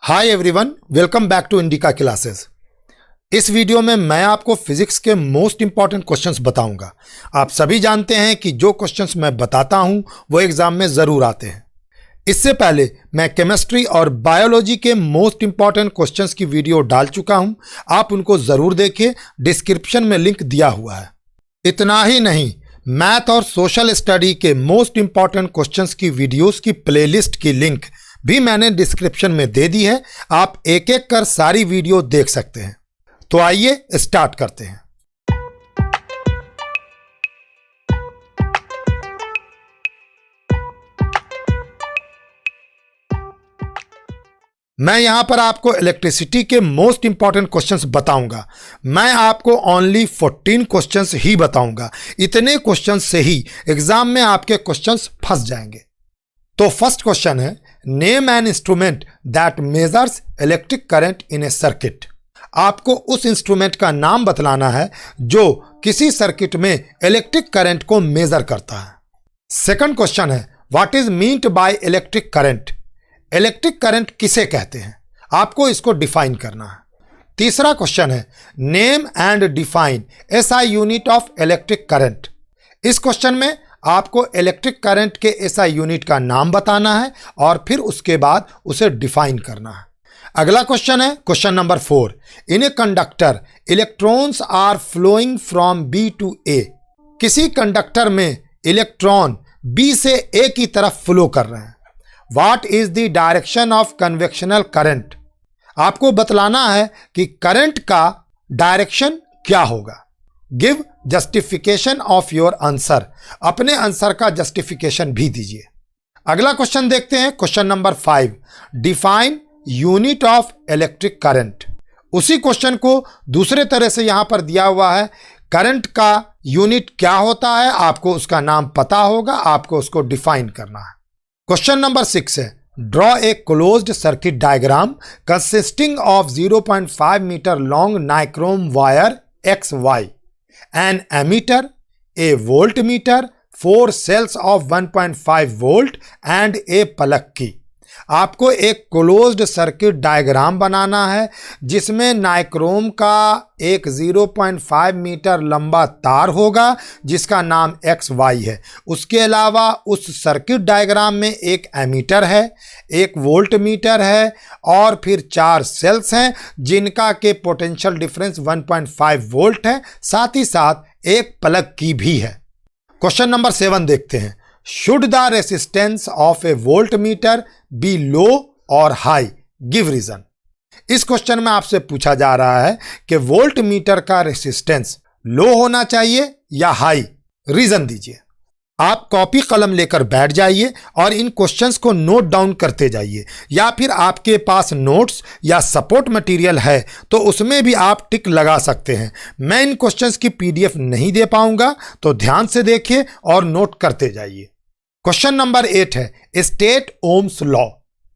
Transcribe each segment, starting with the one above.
Hi everyone, welcome back to Indica classes. इस video में मैं आपको फिजिक्स के मोस्ट इंपॉर्टेंट क्वेश्चंस बताऊंगा। आप सभी जानते हैं कि जो क्वेश्चंस मैं बताता हूं वो एग्जाम में जरूर आते हैं। इससे पहले मैं केमिस्ट्री और बायोलॉजी के मोस्ट इंपॉर्टेंट क्वेश्चंस की वीडियो डाल चुका हूं, आप उनको जरूर देखिए, डिस्क्रिप्शन में लिंक दिया हुआ है। इतना ही नहीं, मैथ और सोशल स्टडी के मोस्ट इंपॉर्टेंट क्वेश्चंस की वीडियोस की प्लेलिस्ट की लिंक भी मैंने डिस्क्रिप्शन में दे दी है। आप एक एक कर सारी वीडियो देख सकते हैं। तो आइए स्टार्ट करते हैं। मैं यहां पर आपको इलेक्ट्रिसिटी के मोस्ट इंपॉर्टेंट क्वेश्चंस बताऊंगा। मैं आपको ओनली 14 क्वेश्चंस ही बताऊंगा। इतने क्वेश्चंस से ही एग्जाम में आपके क्वेश्चंस फंस जाएंगे। तो फर्स्ट क्वेश्चन है, name an instrument that measures electric current in A circuit. आपको उस इंस्ट्रूमेंट का नाम बतलाना है जो किसी सर्किट में इलेक्ट्रिक करंट को मेजर करता है। सेकंड क्वेश्चन है, what is meant by electric current. Electric current किसे कहते हैं, आपको इसको डिफाइन करना है। तीसरा क्वेश्चन है, name and define SI unit of electric current. इस क्वेश्चन में आपको इलेक्ट्रिक करंट के एसआई यूनिट का नाम बताना है और फिर उसके बाद उसे डिफाइन करना है। अगला क्वेश्चन है question number 4, in a conductor electrons are flowing from B to A. किसी कंडक्टर में इलेक्ट्रॉन बी से ए की तरफ फ्लो कर रहे हैं। What is the direction of convectional current. आपको बतलाना है कि करंट का डायरेक्शन क्या होगा। Give justification of your answer. अपने आंसर का जस्टिफिकेशन भी दीजिए। अगला क्वेश्चन देखते हैं question number 5, define unit of electric current. उसी क्वेश्चन को दूसरे तरह से यहां पर दिया हुआ है। करंट का यूनिट क्या होता है, आपको उसका नाम पता होगा, आपको उसको डिफाइन करना है। क्वेश्चन नंबर 6 है, draw a closed circuit diagram consisting of 0.5 meter long nichrome wire XY, an ammeter, a voltmeter, 4 cells of 1.5 volt and a plug key। आपको एक क्लोज्ड सर्किट डायग्राम बनाना है जिसमें नाइक्रोम का एक 0.5 मीटर लंबा तार होगा जिसका नाम XY है। उसके अलावा उस सर्किट डायग्राम में एक एमीटर है, एक वोल्टमीटर है और फिर 4 सेल्स हैं जिनका के पोटेंशियल डिफरेंस 1.5 वोल्ट है। साथ ही साथ एक प्लग की भी है। क्वेश्चन नंबर 7 देखते हैं, should the resistance of a voltmeter be low और हाई, गिव रीजन। इस क्वेश्चन में आपसे पूछा जा रहा है कि वोल्टमीटर का रेसिस्टेंस लो होना चाहिए या हाई, रीजन दीजिए। आप कॉपी कलम लेकर बैठ जाइए और इन क्वेश्चंस को नोट डाउन करते जाइए, या फिर आपके पास नोट्स या सपोर्ट मटेरियल है तो उसमें भी आप टिक लगा सकते हैं। मैं इन क्वेश्चंस की PDF नहीं दे पाऊंगा, तो ध्यान से देखिए और नोट करते जाइए। क्वेश्चन नंबर 8 है, state ohm's law.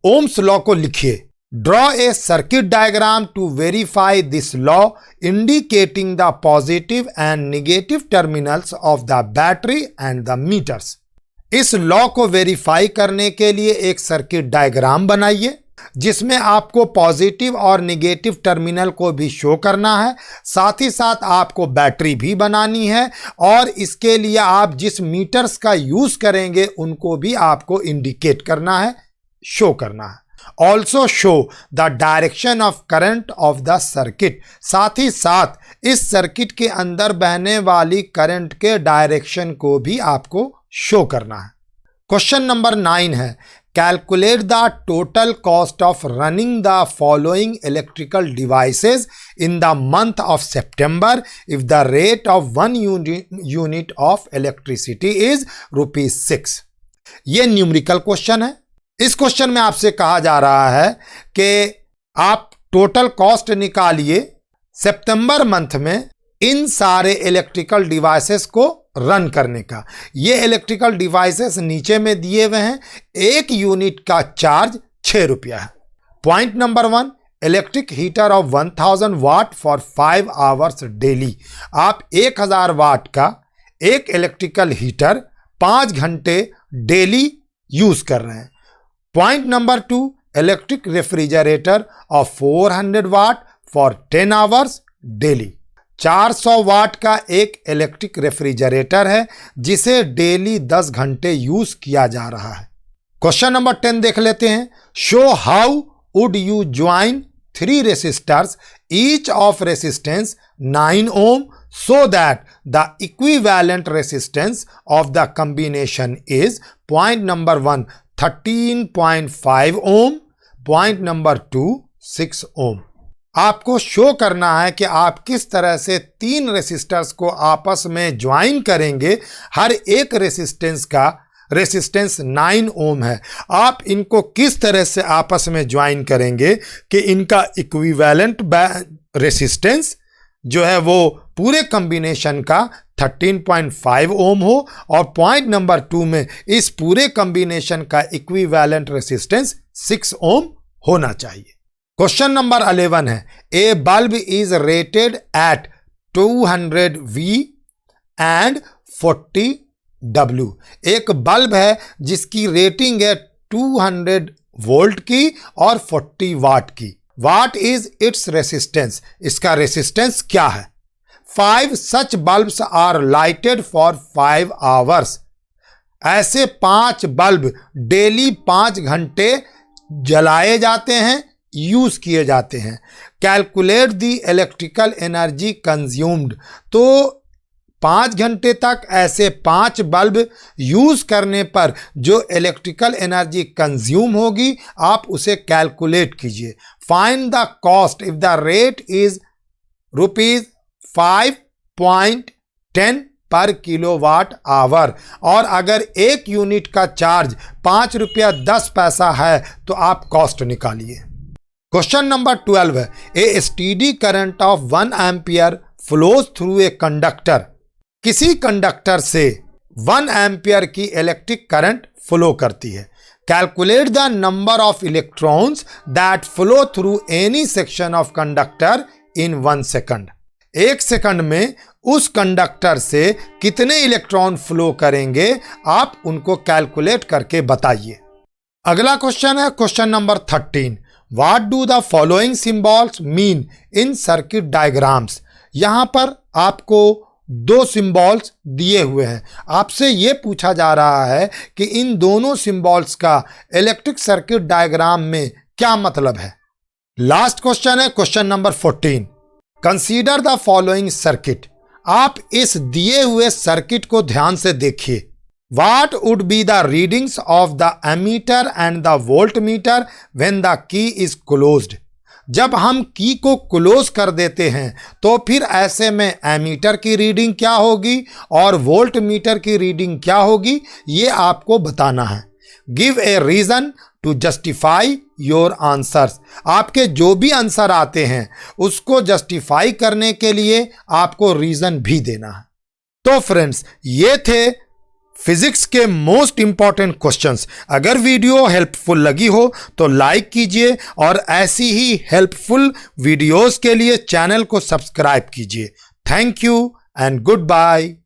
Ohm's law को लिखिए। Draw a circuit diagram to verify this law indicating the positive and negative terminals of the battery and the meters. इस लॉ को वेरीफाई करने के लिए एक सर्किट डायग्राम बनाइए जिसमें आपको पॉजिटिव और नेगेटिव टर्मिनल को भी शो करना है। साथ ही साथ आपको बैटरी भी बनानी है और इसके लिए आप जिस मीटर्स का यूज करेंगे उनको भी आपको इंडिकेट करना है, शो करना है। Also show the direction of current of the circuit. साथ ही साथ इस सर्किट के अंदर बहने वाली करंट के डायरेक्शन को भी आपको शो करना है। क्वेश्चन नंबर 9 है, calculate the total cost of running the following electrical devices in the month of September if the rate of 1 unit of electricity is ₹6। ये न्यूमेरिकल क्वेश्चन है। इस क्वेश्चन में आपसे कहा जा रहा है कि आप टोटल कॉस्ट निकालिए सितंबर मंथ में इन सारे इलेक्ट्रिकल डिवाइसेस को रन करने का। ये इलेक्ट्रिकल डिवाइसेस नीचे में दिए हुए हैं। 1 यूनिट का चार्ज ₹6 है। Point number 1, electric heater of 1000 watt for 5 hours daily. आप 1000 वाट का एक इलेक्ट्रिकल हीटर 5 घंटे डेली यूज कर रहे हैं। Point number 2, electric refrigerator of 400 watt for 10 hours daily. 400 वाट का एक इलेक्ट्रिक रेफ्रिजरेटर है जिसे डेली 10 घंटे यूज किया जा रहा है। क्वेश्चन नंबर 10 देख लेते हैं। Show how would you join 3 resistors each of resistance 9 ohm so that the equivalent resistance of the combination is point number 1 13.5 ohm, point number 2 6 ohm। आपको शो करना है कि आप किस तरह से 3 रेसिस्टर्स को आपस में ज्वाइन करेंगे। हर एक रेसिस्टेंस का रेसिस्टेंस 9 ओम है। आप इनको किस तरह से आपस में ज्वाइन करेंगे कि इनका इक्विवेलेंट रेसिस्टेंस जो है वो पूरे कॉम्बिनेशन का 13.5 ओम हो और पॉइंट नंबर 2 में इस पूरे कॉम्बिनेशन का इक्विवेलेंट रेसिस्टेंस 6 ओम होना चाहिए। क्वेश्चन नंबर 11 है। A bulb is rated at 200 V and 40 W। एक बल्ब है जिसकी रेटिंग है 200 वोल्ट की और 40 वाट की। वाट इज इट्स रेसिस्टेंस, इसका रेसिस्टेंस क्या है। 5 such bulbs are lighted for 5 hours. ऐसे 5 बल्ब डेली 5 घंटे जलाए जाते हैं, यूज किए जाते हैं। Calculate the electrical energy consumed. तो 5 घंटे तक ऐसे 5 बल्ब यूज करने पर जो इलेक्ट्रिकल एनर्जी कंज्यूम होगी आप उसे कैलकुलेट कीजिए। Find the cost if the rate is ₹5.10 पर किलोवाट आवर। और अगर 1 यूनिट का चार्ज ₹5.10 है तो आप कॉस्ट निकालिए। क्वेश्चन नंबर 12 है। A steady current of 1 ampere flows through a conductor. किसी कंडक्टर से 1 एम्पियर की इलेक्ट्रिक करंट फ्लो करती है। Calculate the number of electrons that flow through any section of conductor in 1 second. 1 second में उस conductor से कितने इलेक्ट्रॉन फ्लो करेंगे आप उनको कैलकुलेट करके बताइए। अगला क्वेश्चन है question number 13। What do the following symbols mean in circuit diagrams. यहां पर आपको 2 सिंबल्स दिए हुए हैं। आपसे यह पूछा जा रहा है कि इन दोनों सिंबल्स का इलेक्ट्रिक सर्किट डायग्राम में क्या मतलब है। लास्ट क्वेश्चन है question number 14। Consider the following circuit. आप इस दिए हुए सर्किट को ध्यान से देखिए। What would be the readings of the ammeter and the voltmeter when the key is closed? जब हम की को क्लोज कर देते हैं तो फिर ऐसे में एमीटर की रीडिंग क्या होगी और वोल्ट मीटर की रीडिंग क्या होगी, ये आपको बताना है। Give a reason to justify your answers. आपके जो भी आंसर आते हैं उसको जस्टिफाई करने के लिए आपको रीजन भी देना है। तो फ्रेंड्स, ये थे फिजिक्स के मोस्ट इंपॉर्टेंट क्वेश्चंस। अगर वीडियो हेल्पफुल लगी हो तो लाइक कीजिए और ऐसी ही हेल्पफुल वीडियोस के लिए चैनल को सब्सक्राइब कीजिए। Thank you and good bye.